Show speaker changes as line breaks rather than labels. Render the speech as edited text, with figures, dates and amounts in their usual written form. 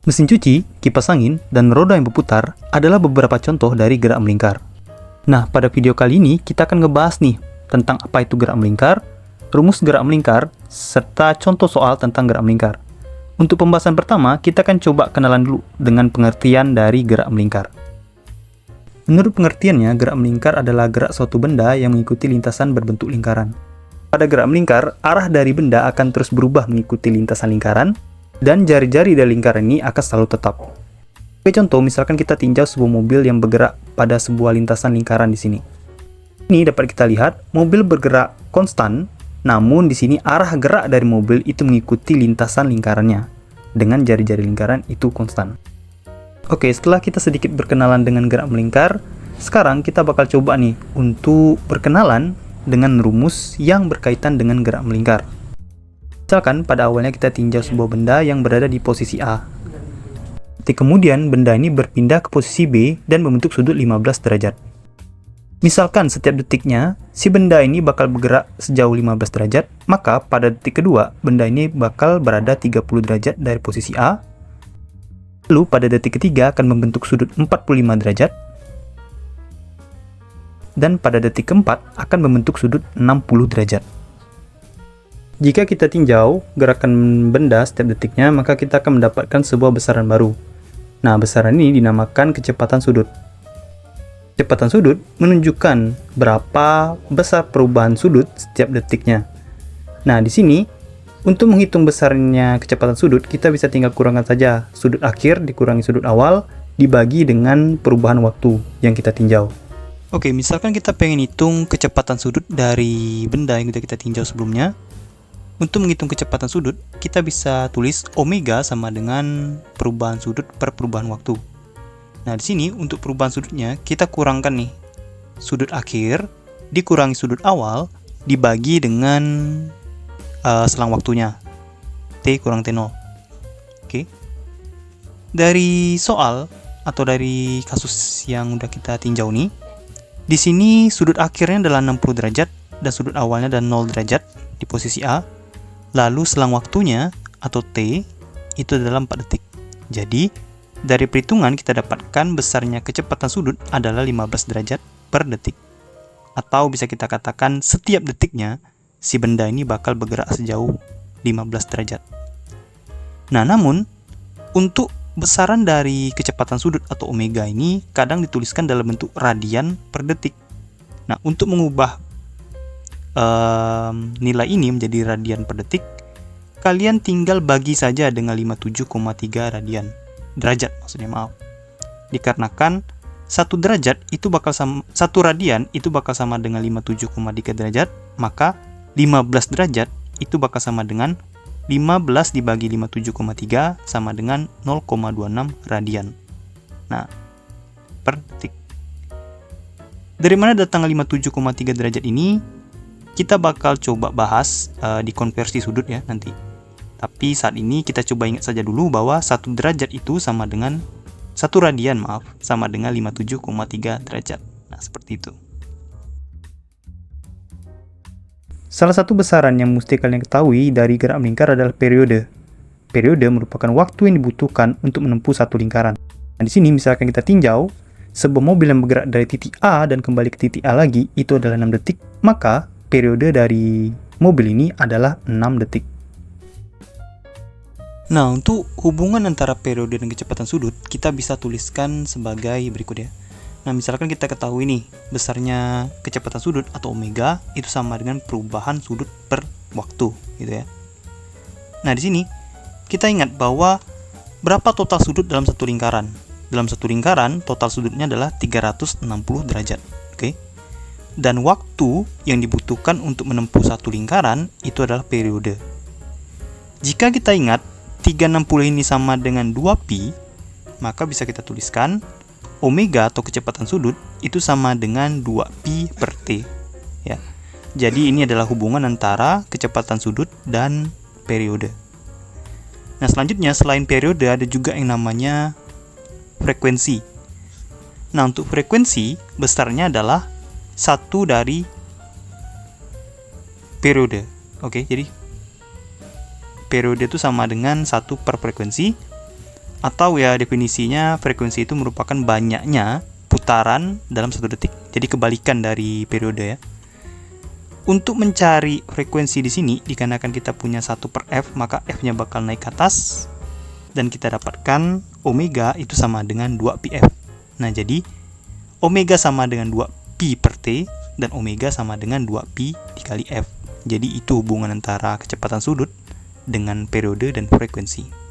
Mesin cuci, kipas angin, dan roda yang berputar adalah beberapa contoh dari gerak melingkar. Nah, pada video kali ini kita akan ngebahas nih tentang apa itu gerak melingkar, rumus gerak melingkar, serta contoh soal tentang gerak melingkar. Untuk pembahasan pertama, kita akan coba kenalan dulu dengan pengertian dari gerak melingkar. Menurut pengertiannya, gerak melingkar adalah gerak suatu benda yang mengikuti lintasan berbentuk lingkaran. Pada gerak melingkar, arah dari benda akan terus berubah mengikuti lintasan lingkaran, dan jari-jari dari lingkaran ini akan selalu tetap. Sebagai contoh, misalkan kita tinjau sebuah mobil yang bergerak pada sebuah lintasan lingkaran di sini. Ini dapat kita lihat, mobil bergerak konstan, namun di sini arah gerak dari mobil itu mengikuti lintasan lingkarannya, dengan jari-jari lingkaran itu konstan. Oke, setelah kita sedikit berkenalan dengan gerak melingkar, sekarang kita bakal coba nih untuk berkenalan dengan rumus yang berkaitan dengan gerak melingkar. Misalkan pada awalnya kita tinjau sebuah benda yang berada di posisi A. Kemudian benda ini berpindah ke posisi B dan membentuk sudut 15 derajat. Misalkan setiap detiknya, si benda ini bakal bergerak sejauh 15 derajat, maka pada detik kedua, benda ini bakal berada 30 derajat dari posisi A. Lalu pada detik ketiga akan membentuk sudut 45 derajat. Dan pada detik keempat akan membentuk sudut 60 derajat. Jika kita tinjau gerakan benda setiap detiknya, maka kita akan mendapatkan sebuah besaran baru. Nah, besaran ini dinamakan kecepatan sudut. Kecepatan sudut menunjukkan berapa besar perubahan sudut setiap detiknya. Nah, di sini untuk menghitung besarnya kecepatan sudut, kita bisa tinggal kurangkan saja sudut akhir dikurangi sudut awal dibagi dengan perubahan waktu yang kita tinjau. Oke, misalkan kita pengen hitung kecepatan sudut dari benda yang kita tinjau sebelumnya. Untuk menghitung kecepatan sudut, kita bisa tulis omega sama dengan perubahan sudut per perubahan waktu. Nah, di sini untuk perubahan sudutnya kita kurangkan nih sudut akhir dikurangi sudut awal dibagi dengan selang waktunya T kurang T0. Oke. Dari soal atau dari kasus yang udah kita tinjau nih, di sini sudut akhirnya adalah 60 derajat dan sudut awalnya adalah 0 derajat di posisi A. Lalu selang waktunya atau T itu adalah 4 detik. Jadi dari perhitungan kita dapatkan besarnya kecepatan sudut adalah 15 derajat per detik. Atau bisa kita katakan setiap detiknya si benda ini bakal bergerak sejauh 15 derajat. Nah, namun untuk besaran dari kecepatan sudut atau omega ini kadang dituliskan dalam bentuk radian per detik. Nah, untuk mengubah nilai ini menjadi radian per detik, kalian tinggal bagi saja dengan 57,3 radian. Derajat maksudnya, maaf. Dikarenakan 1 derajat itu bakal sama 1 radian itu bakal sama dengan 57,3 derajat, maka 15 derajat itu bakal sama dengan 15 dibagi 57,3 sama dengan 0,26 radian. Nah, per detik. Dari mana datang 57,3 derajat ini? Kita bakal coba bahas di konversi sudut ya nanti. Tapi saat ini kita coba ingat saja dulu bahwa 1 derajat itu sama dengan 1 radian, sama dengan 57,3 derajat. Nah, seperti itu. Salah satu besaran yang mesti kalian ketahui dari gerak melingkar adalah periode. Periode merupakan waktu yang dibutuhkan untuk menempuh satu lingkaran. Nah, di sini misalkan kita tinjau sebuah mobil yang bergerak dari titik A dan kembali ke titik A lagi, itu adalah 6 detik, maka periode dari mobil ini adalah 6 detik. Nah, untuk hubungan antara periode dan kecepatan sudut, kita bisa tuliskan sebagai berikut ya. Nah, misalkan kita ketahui nih, besarnya kecepatan sudut atau omega itu sama dengan perubahan sudut per waktu, gitu ya. Nah, di sini kita ingat bahwa berapa total sudut dalam satu lingkaran. Dalam satu lingkaran, total sudutnya adalah 360 derajat, oke? Dan waktu yang dibutuhkan untuk menempuh satu lingkaran itu adalah periode. Jika kita ingat 360 ini sama dengan 2pi, maka bisa kita tuliskan omega atau kecepatan sudut itu sama dengan 2pi per t ya. Jadi ini adalah hubungan antara kecepatan sudut dan periode. Nah, selanjutnya selain periode ada juga yang namanya frekuensi. Nah, untuk frekuensi besarnya adalah 1 dari periode. Oke, jadi periode itu sama dengan 1 per frekuensi. Atau ya definisinya, frekuensi itu merupakan banyaknya putaran dalam 1 detik. Jadi kebalikan dari periode ya. Untuk mencari frekuensi di sini, dikarenakan kita punya 1 per F, maka F-nya bakal naik ke atas, dan kita dapatkan omega itu sama dengan 2πf. Nah, jadi omega sama dengan 2pi per T, dan omega sama dengan 2pi dikali F. Jadi itu hubungan antara kecepatan sudut dengan periode dan frekuensi.